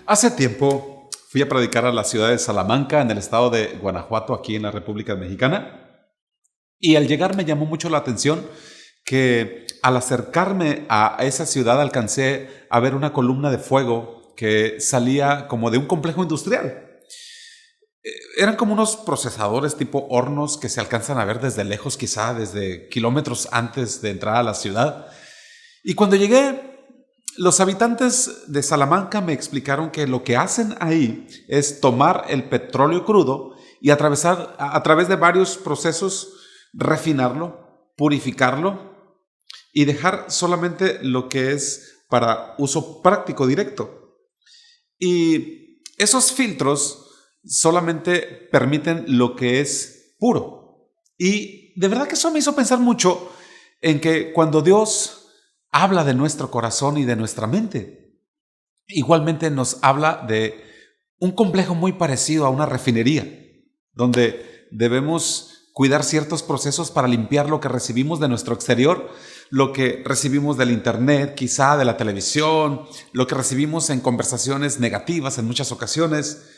Hace tiempo fui a predicar a la ciudad de Salamanca, en el estado de Guanajuato, aquí en la República Mexicana. Y al llegar me llamó mucho la atención que al acercarme a esa ciudad alcancé a ver una columna de fuego que salía como de un complejo industrial. Eran como unos procesadores tipo hornos que se alcanzan a ver desde lejos, quizá desde kilómetros antes de entrar a la ciudad. Y cuando llegué, los habitantes de Salamanca me explicaron que lo que hacen ahí es tomar el petróleo crudo y a través de varios procesos refinarlo, purificarlo y dejar solamente lo que es para uso práctico directo. Y esos filtros solamente permiten lo que es puro. Y de verdad que eso me hizo pensar mucho en que cuando Dios habla de nuestro corazón y de nuestra mente, igualmente nos habla de un complejo muy parecido a una refinería, donde debemos cuidar ciertos procesos para limpiar lo que recibimos de nuestro exterior, lo que recibimos del internet, quizá de la televisión, lo que recibimos en conversaciones negativas en muchas ocasiones,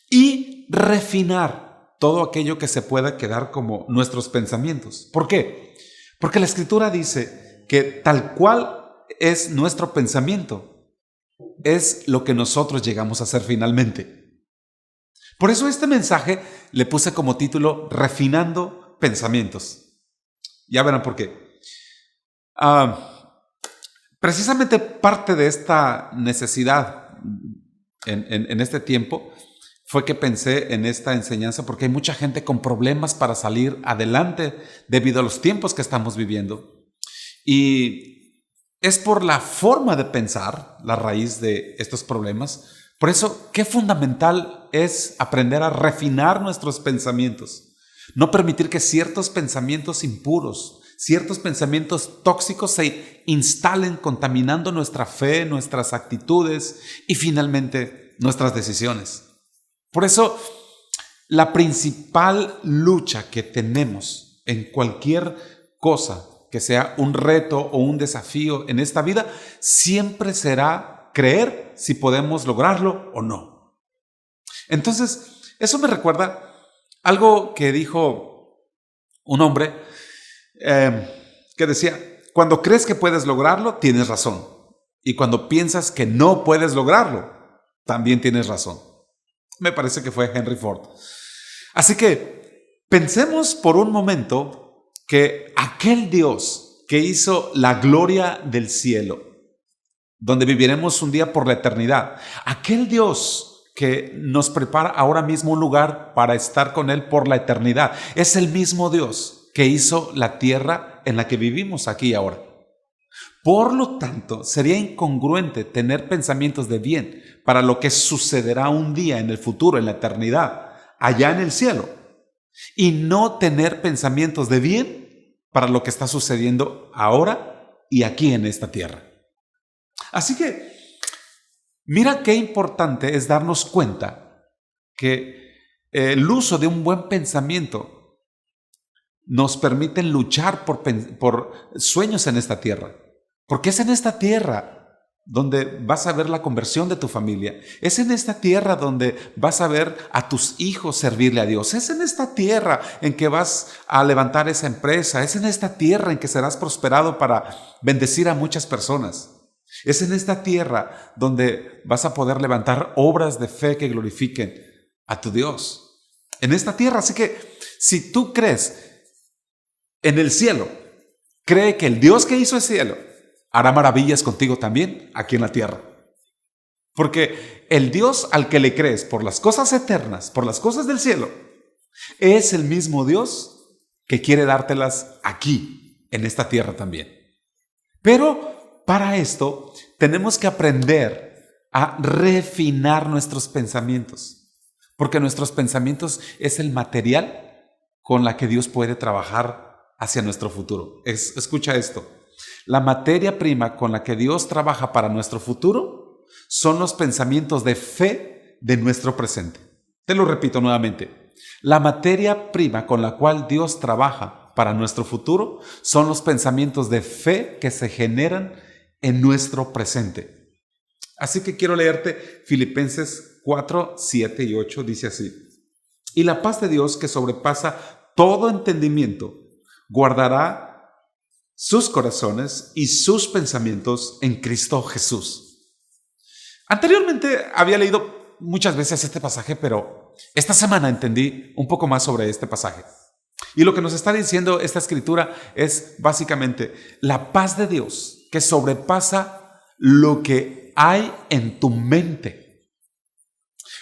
y refinar todo aquello que se pueda quedar como nuestros pensamientos. ¿Por qué? Porque la Escritura dice que tal cual es nuestro pensamiento, es lo que nosotros llegamos a ser finalmente. Por eso este mensaje le puse como título Refinando Pensamientos. Ya verán por qué. Precisamente parte de esta necesidad en este tiempo fue que pensé en esta enseñanza porque hay mucha gente con problemas para salir adelante debido a los tiempos que estamos viviendo. Y es por la forma de pensar la raíz de estos problemas. Por eso, qué fundamental es aprender a refinar nuestros pensamientos. No permitir que ciertos pensamientos impuros, ciertos pensamientos tóxicos se instalen contaminando nuestra fe, nuestras actitudes y finalmente nuestras decisiones. Por eso, la principal lucha que tenemos en cualquier cosa que sea un reto o un desafío en esta vida, siempre será creer si podemos lograrlo o no. Entonces, eso me recuerda algo que dijo un hombre que decía, cuando crees que puedes lograrlo, tienes razón. Y cuando piensas que no puedes lograrlo, también tienes razón. Me parece que fue Henry Ford. Así que pensemos por un momento que aquel Dios que hizo la gloria del cielo, donde viviremos un día por la eternidad, aquel Dios que nos prepara ahora mismo un lugar para estar con Él por la eternidad, es el mismo Dios que hizo la tierra en la que vivimos aquí y ahora. Por lo tanto, sería incongruente tener pensamientos de bien para lo que sucederá un día en el futuro, en la eternidad, allá en el cielo, y no tener pensamientos de bien para lo que está sucediendo ahora y aquí en esta tierra. Así que, mira qué importante es darnos cuenta que el uso de un buen pensamiento nos permite luchar por sueños en esta tierra. Porque es en esta tierra donde vas a ver la conversión de tu familia. Es en esta tierra donde vas a ver a tus hijos servirle a Dios. Es en esta tierra en que vas a levantar esa empresa. Es en esta tierra en que serás prosperado para bendecir a muchas personas. Es en esta tierra donde vas a poder levantar obras de fe que glorifiquen a tu Dios. En esta tierra. Así que si tú crees en el cielo, cree que el Dios que hizo el cielo hará maravillas contigo también aquí en la tierra. Porque el Dios al que le crees por las cosas eternas, por las cosas del cielo, es el mismo Dios que quiere dártelas aquí, en esta tierra también. Pero para esto tenemos que aprender a refinar nuestros pensamientos. Porque nuestros pensamientos es el material con la que Dios puede trabajar hacia nuestro futuro. Escucha esto. La materia prima con la que Dios trabaja para nuestro futuro son los pensamientos de fe de nuestro presente. Te lo repito nuevamente. La materia prima con la cual Dios trabaja para nuestro futuro son los pensamientos de fe que se generan en nuestro presente. Así que quiero leerte Filipenses 4, 7 y 8. Dice así: y la paz de Dios, que sobrepasa todo entendimiento, guardará sus corazones y sus pensamientos en Cristo Jesús. Anteriormente había leído muchas veces este pasaje, pero esta semana entendí un poco más sobre este pasaje. Y lo que nos está diciendo esta escritura es básicamente la paz de Dios que sobrepasa lo que hay en tu mente.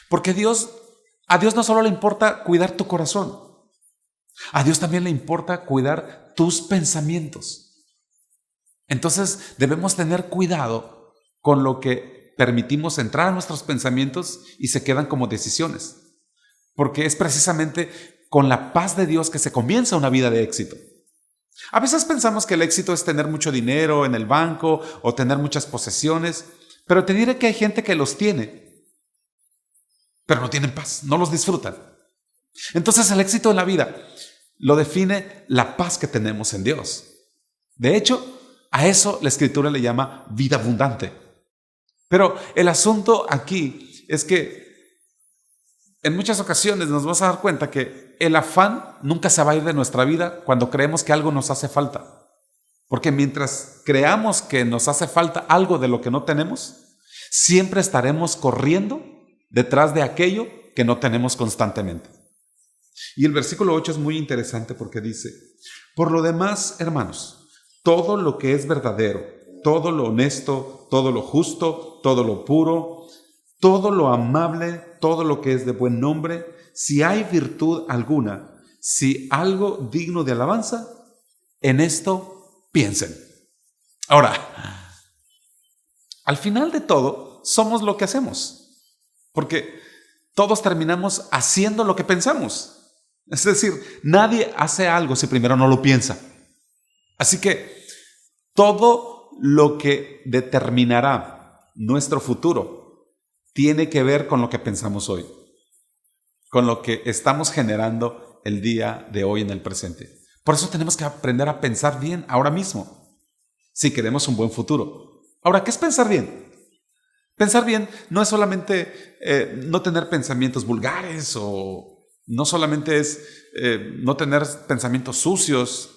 Porque a Dios no solo le importa cuidar tu corazón, a Dios también le importa cuidar tus pensamientos. Entonces debemos tener cuidado con lo que permitimos entrar a nuestros pensamientos y se quedan como decisiones. Porque es precisamente con la paz de Dios que se comienza una vida de éxito. A veces pensamos que el éxito es tener mucho dinero en el banco o tener muchas posesiones, pero te diré que hay gente que los tiene, pero no tienen paz, no los disfrutan. Entonces el éxito en la vida lo define la paz que tenemos en Dios. De hecho, a eso la Escritura le llama vida abundante. Pero el asunto aquí es que en muchas ocasiones nos vamos a dar cuenta que el afán nunca se va a ir de nuestra vida cuando creemos que algo nos hace falta. Porque mientras creamos que nos hace falta algo de lo que no tenemos, siempre estaremos corriendo detrás de aquello que no tenemos constantemente. Y el versículo 8 es muy interesante porque dice: por lo demás, hermanos, todo lo que es verdadero, todo lo honesto, todo lo justo, todo lo puro, todo lo amable, todo lo que es de buen nombre, si hay virtud alguna, si algo digno de alabanza, en esto piensen. Ahora, al final de todo, somos lo que hacemos, porque todos terminamos haciendo lo que pensamos. Es decir, nadie hace algo si primero no lo piensa. Así que todo lo que determinará nuestro futuro tiene que ver con lo que pensamos hoy, con lo que estamos generando el día de hoy en el presente. Por eso tenemos que aprender a pensar bien ahora mismo, si queremos un buen futuro. Ahora, ¿qué es pensar bien? Pensar bien no es solamente no tener pensamientos vulgares, o no solamente es no tener pensamientos sucios.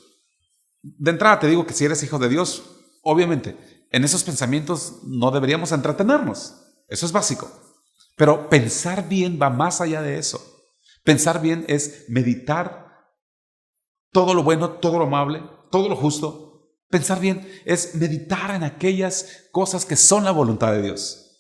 De entrada te digo que si eres hijo de Dios, obviamente, en esos pensamientos no deberíamos entretenernos. Eso es básico. Pero pensar bien va más allá de eso. Pensar bien es meditar todo lo bueno, todo lo amable, todo lo justo. Pensar bien es meditar en aquellas cosas que son la voluntad de Dios.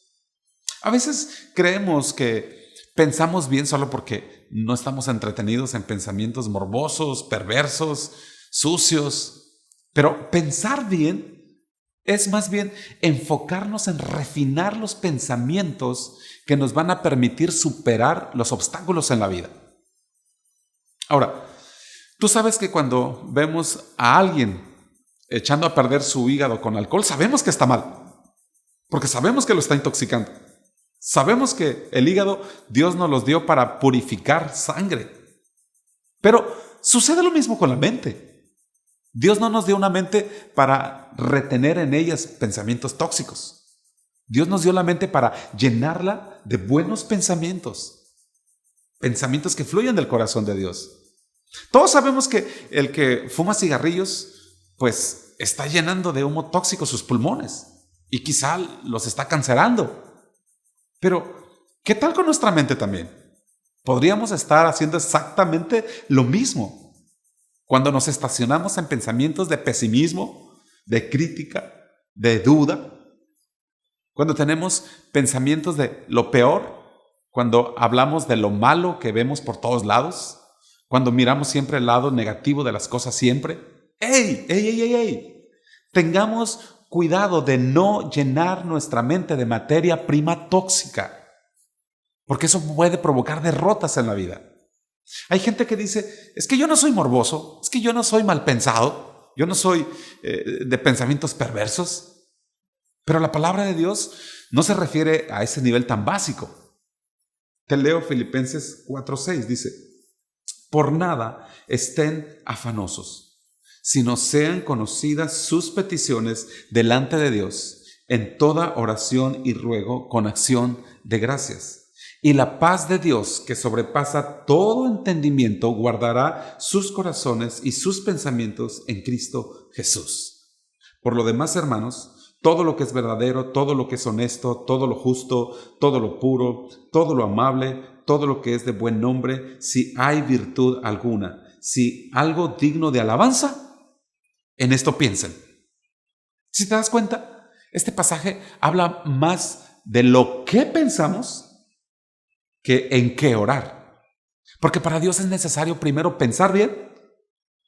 A veces creemos que pensamos bien solo porque no estamos entretenidos en pensamientos morbosos, perversos, sucios. Pero pensar bien es más bien enfocarnos en refinar los pensamientos que nos van a permitir superar los obstáculos en la vida. Ahora, tú sabes que cuando vemos a alguien echando a perder su hígado con alcohol, sabemos que está mal, porque sabemos que lo está intoxicando. Sabemos que el hígado Dios nos los dio para purificar sangre. Pero sucede lo mismo con la mente. Dios no nos dio una mente para retener en ellas pensamientos tóxicos. Dios nos dio la mente para llenarla de buenos pensamientos. Pensamientos que fluyen del corazón de Dios. Todos sabemos que el que fuma cigarrillos, pues está llenando de humo tóxico sus pulmones y quizá los está cancerando. Pero, ¿qué tal con nuestra mente también? Podríamos estar haciendo exactamente lo mismo cuando nos estacionamos en pensamientos de pesimismo, de crítica, de duda, cuando tenemos pensamientos de lo peor, cuando hablamos de lo malo que vemos por todos lados, cuando miramos siempre el lado negativo de las cosas siempre. ¡Ey! ¡Ey, ey, ey, ey! Tengamos cuidado de no llenar nuestra mente de materia prima tóxica, porque eso puede provocar derrotas en la vida. Hay gente que dice: es que yo no soy morboso, es que yo no soy mal pensado, yo no soy de pensamientos perversos. Pero la palabra de Dios no se refiere a ese nivel tan básico. Te leo Filipenses 4:6, dice: por nada estén afanosos, sino sean conocidas sus peticiones delante de Dios en toda oración y ruego con acción de gracias. Y la paz de Dios, que sobrepasa todo entendimiento, guardará sus corazones y sus pensamientos en Cristo Jesús. Por lo demás, hermanos, todo lo que es verdadero, todo lo que es honesto, todo lo justo, todo lo puro, todo lo amable, todo lo que es de buen nombre, si hay virtud alguna, si algo digno de alabanza, en esto piensen. Si te das cuenta, este pasaje habla más de lo que pensamos que en qué orar. Porque para Dios es necesario primero pensar bien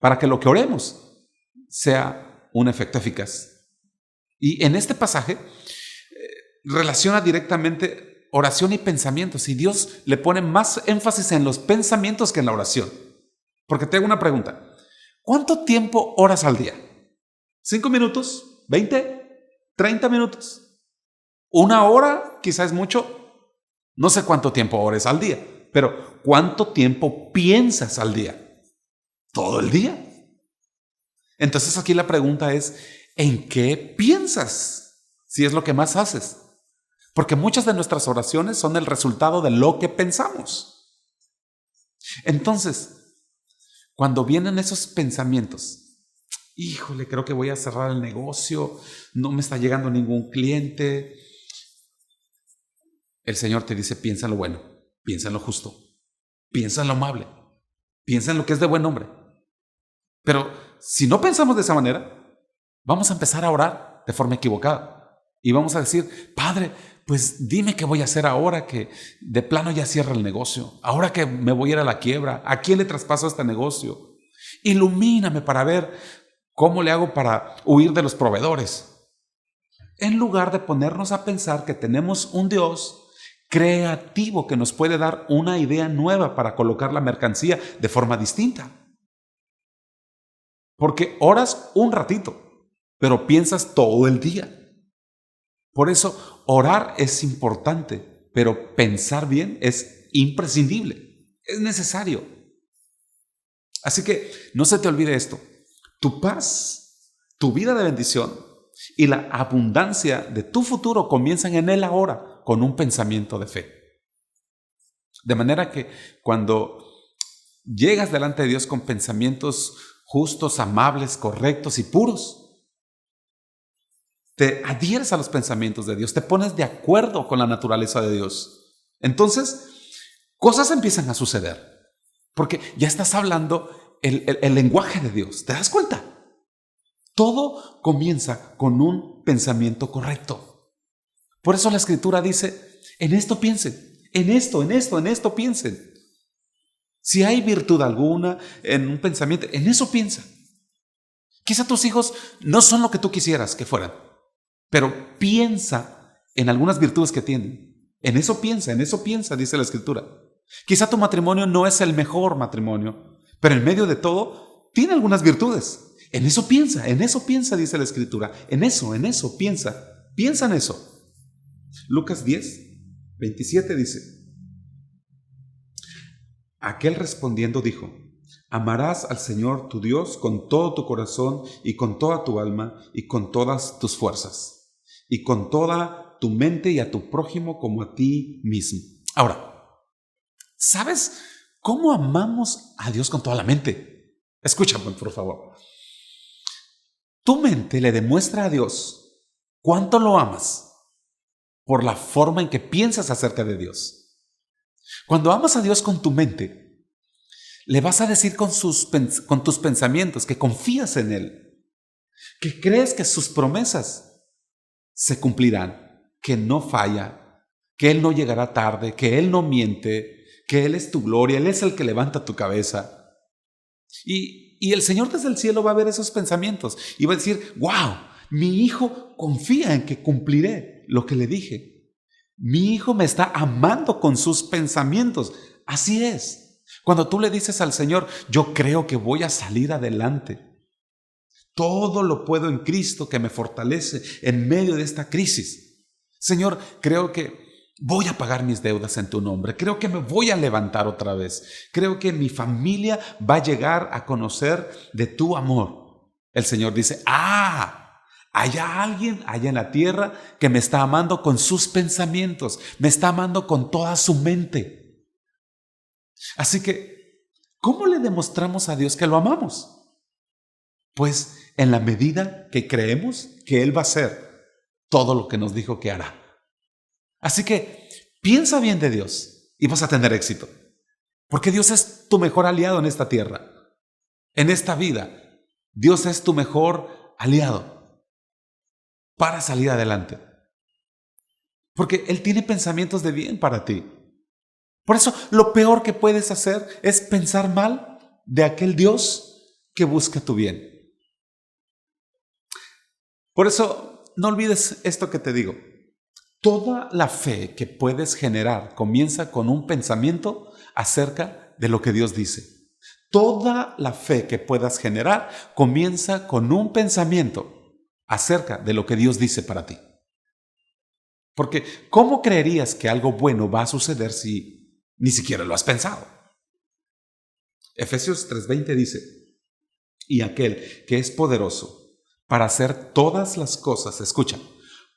para que lo que oremos sea un efecto eficaz. Y en este pasaje relaciona directamente oración y pensamientos. Y Dios le pone más énfasis en los pensamientos que en la oración. Porque te hago una pregunta. ¿Cuánto tiempo oras al día? ¿5 minutos? ¿20? ¿30 minutos? ¿1 hora? Quizás es mucho. No sé cuánto tiempo ores al día. Pero ¿cuánto tiempo piensas al día? ¿Todo el día? Entonces aquí la pregunta es, ¿en qué piensas? Si es lo que más haces. Porque muchas de nuestras oraciones son el resultado de lo que pensamos. Entonces, cuando vienen esos pensamientos, híjole, creo que voy a cerrar el negocio, no me está llegando ningún cliente, el Señor te dice, piensa en lo bueno, piensa en lo justo, piensa en lo amable, piensa en lo que es de buen nombre. Pero si no pensamos de esa manera, vamos a empezar a orar de forma equivocada y vamos a decir, Padre, pues dime qué voy a hacer ahora que de plano ya cierra el negocio, ahora que me voy a ir a la quiebra, ¿a quién le traspaso este negocio? Ilumíname para ver cómo le hago para huir de los proveedores. En lugar de ponernos a pensar que tenemos un Dios creativo que nos puede dar una idea nueva para colocar la mercancía de forma distinta. Porque oras un ratito, pero piensas todo el día. Por eso, orar es importante, pero pensar bien es imprescindible, es necesario. Así que no se te olvide esto. Tu paz, tu vida de bendición y la abundancia de tu futuro comienzan en el ahora con un pensamiento de fe. De manera que cuando llegas delante de Dios con pensamientos justos, amables, correctos y puros, te adhieres a los pensamientos de Dios, te pones de acuerdo con la naturaleza de Dios. Entonces, cosas empiezan a suceder, porque ya estás hablando el lenguaje de Dios. ¿Te das cuenta? Todo comienza con un pensamiento correcto. Por eso la Escritura dice, en esto piensen, en esto piensen. Si hay virtud alguna en un pensamiento, en eso piensa. Quizá tus hijos no son lo que tú quisieras que fueran, pero piensa en algunas virtudes que tienen. En eso piensa, dice la Escritura. Quizá tu matrimonio no es el mejor matrimonio, pero en medio de todo tiene algunas virtudes. En eso piensa, dice la Escritura. En eso, piensa en eso. Lucas 10:27 dice, aquel respondiendo dijo, amarás al Señor tu Dios con todo tu corazón y con toda tu alma y con todas tus fuerzas y con toda tu mente y a tu prójimo como a ti mismo. Ahora, ¿sabes cómo amamos a Dios con toda la mente? Escúchame, por favor. Tu mente le demuestra a Dios cuánto lo amas por la forma en que piensas acerca de Dios. Cuando amas a Dios con tu mente, le vas a decir con tus pensamientos que confías en Él, que crees que sus promesas se cumplirán, que no falla, que Él no llegará tarde, que Él no miente, que Él es tu gloria, Él es el que levanta tu cabeza. Y el Señor desde el cielo va a ver esos pensamientos y va a decir, wow, mi hijo confía en que cumpliré lo que le dije. Mi hijo me está amando con sus pensamientos. Así es. Cuando tú le dices al Señor, yo creo que voy a salir adelante. Todo lo puedo en Cristo que me fortalece en medio de esta crisis. Señor, creo que voy a pagar mis deudas en tu nombre. Creo que me voy a levantar otra vez. Creo que mi familia va a llegar a conocer de tu amor. El Señor dice, Hay alguien allá en la tierra que me está amando con sus pensamientos, me está amando con toda su mente. Así que, ¿cómo le demostramos a Dios que lo amamos? Pues en la medida que creemos que Él va a hacer todo lo que nos dijo que hará. Así que piensa bien de Dios y vas a tener éxito. Porque Dios es tu mejor aliado en esta tierra, en esta vida. Dios es tu mejor aliado para salir adelante. Porque Él tiene pensamientos de bien para ti. Por eso lo peor que puedes hacer es pensar mal de aquel Dios que busca tu bien. Por eso no olvides esto que te digo. Toda la fe que puedes generar comienza con un pensamiento acerca de lo que Dios dice. Toda la fe que puedas generar comienza con un pensamiento acerca de lo que Dios dice para ti. Porque ¿cómo creerías que algo bueno va a suceder si ni siquiera lo has pensado? Efesios 3:20 dice: y aquel que es poderoso para hacer todas las cosas, escucha,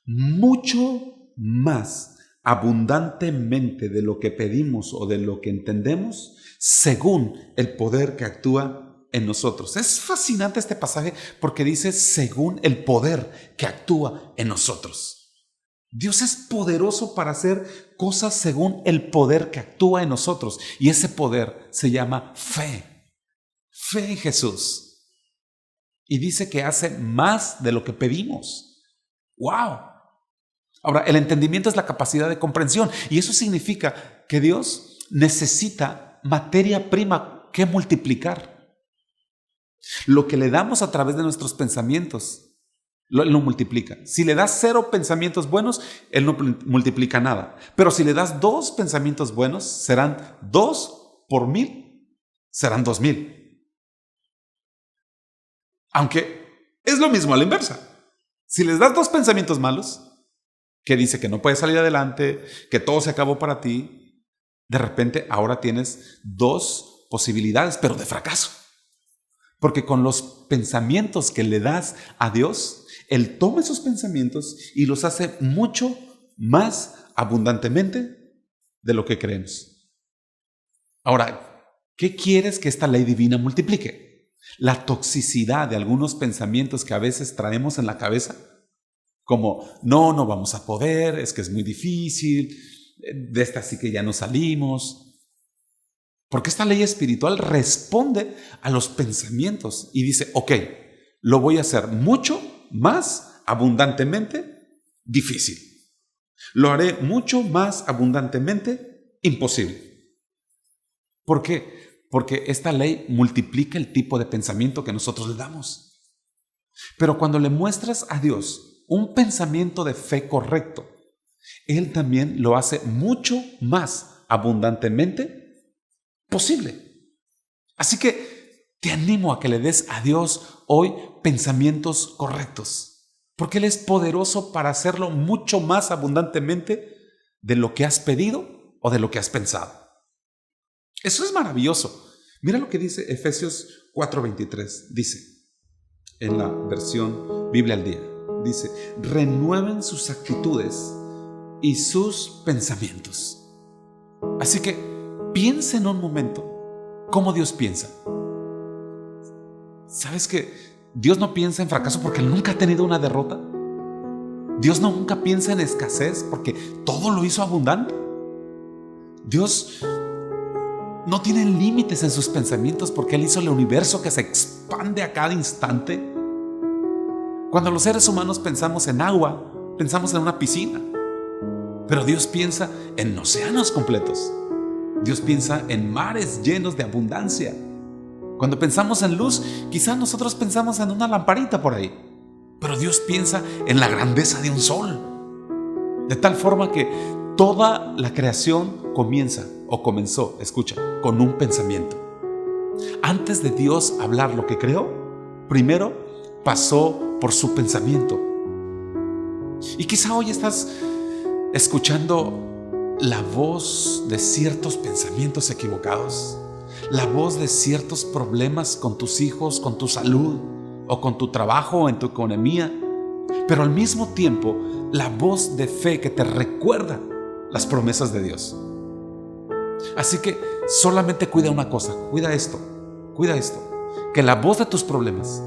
mucho más abundantemente de lo que pedimos o de lo que entendemos, según el poder que actúa en nosotros. Es fascinante este pasaje porque dice según el poder que actúa en nosotros. Dios es poderoso para hacer cosas según el poder que actúa en nosotros. Y ese poder se llama fe. Fe en Jesús. Y dice que hace más de lo que pedimos. ¡Wow! Ahora, el entendimiento es la capacidad de comprensión. Y eso significa que Dios necesita materia prima que multiplicar. Lo que le damos a través de nuestros pensamientos, Él no multiplica. Si le das 0 pensamientos buenos, Él no multiplica nada. Pero si le das 2 pensamientos buenos, serán 2 por 1000, serán 2000. Aunque es lo mismo a la inversa. Si les das 2 pensamientos malos, que dice que no puedes salir adelante, que todo se acabó para ti, de repente ahora tienes 2 posibilidades, pero de fracaso. Porque con los pensamientos que le das a Dios, Él toma esos pensamientos y los hace mucho más abundantemente de lo que creemos. Ahora, ¿qué quieres que esta ley divina multiplique? La toxicidad de algunos pensamientos que a veces traemos en la cabeza, como no vamos a poder, es que es muy difícil, de esta sí que ya no salimos. Porque esta ley espiritual responde a los pensamientos y dice, ok, lo voy a hacer mucho más abundantemente difícil. Lo haré mucho más abundantemente imposible. ¿Por qué? Porque esta ley multiplica el tipo de pensamiento que nosotros le damos. Pero cuando le muestras a Dios un pensamiento de fe correcto, Él también lo hace mucho más abundantemente posible. Así que te animo a que le des a Dios hoy pensamientos correctos, porque Él es poderoso para hacerlo mucho más abundantemente de lo que has pedido o de lo que has pensado. Eso es maravilloso. Mira lo que dice Efesios 4:23. Dice en la versión Biblia al Día. Dice, renueven sus actitudes y sus pensamientos. Así que piensa en un momento cómo Dios piensa. ¿Sabes que Dios no piensa en fracaso porque Él nunca ha tenido una derrota? Dios nunca piensa en escasez porque todo lo hizo abundante. Dios no tiene límites en sus pensamientos porque Él hizo el universo que se expande a cada instante. Cuando los seres humanos pensamos en agua, pensamos en una piscina. Pero Dios piensa en océanos completos. Dios piensa en mares llenos de abundancia. Cuando pensamos en luz, quizás nosotros pensamos en una lamparita por ahí. Pero Dios piensa en la grandeza de un sol. De tal forma que toda la creación comenzó, escucha, con un pensamiento. Antes de Dios hablar lo que creó, primero pasó por su pensamiento. Y quizá hoy estás escuchando la voz de ciertos pensamientos equivocados, la voz de ciertos problemas con tus hijos, con tu salud, o con tu trabajo, o en tu economía, pero al mismo tiempo la voz de fe que te recuerda las promesas de Dios. Así que solamente cuida una cosa, cuida esto, que la voz de tus problemas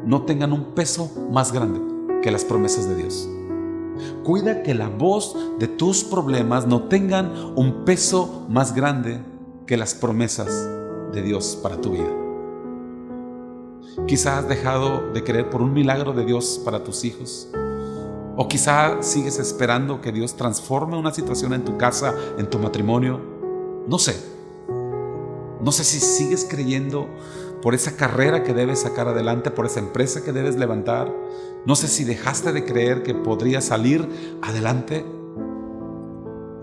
no tengan un peso más grande que las promesas de Dios. Cuida que la voz de tus problemas no tengan un peso más grande que las promesas de Dios para tu vida. Quizás has dejado de creer por un milagro de Dios para tus hijos, o quizás sigues esperando que Dios transforme una situación en tu casa, en tu matrimonio. No sé si sigues creyendo por esa carrera que debes sacar adelante, por esa empresa que debes levantar. No sé si dejaste de creer que podrías salir adelante,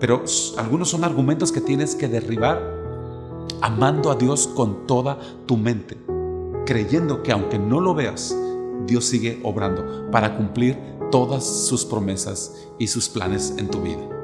pero algunos son argumentos que tienes que derribar amando a Dios con toda tu mente, creyendo que aunque no lo veas, Dios sigue obrando para cumplir todas sus promesas y sus planes en tu vida.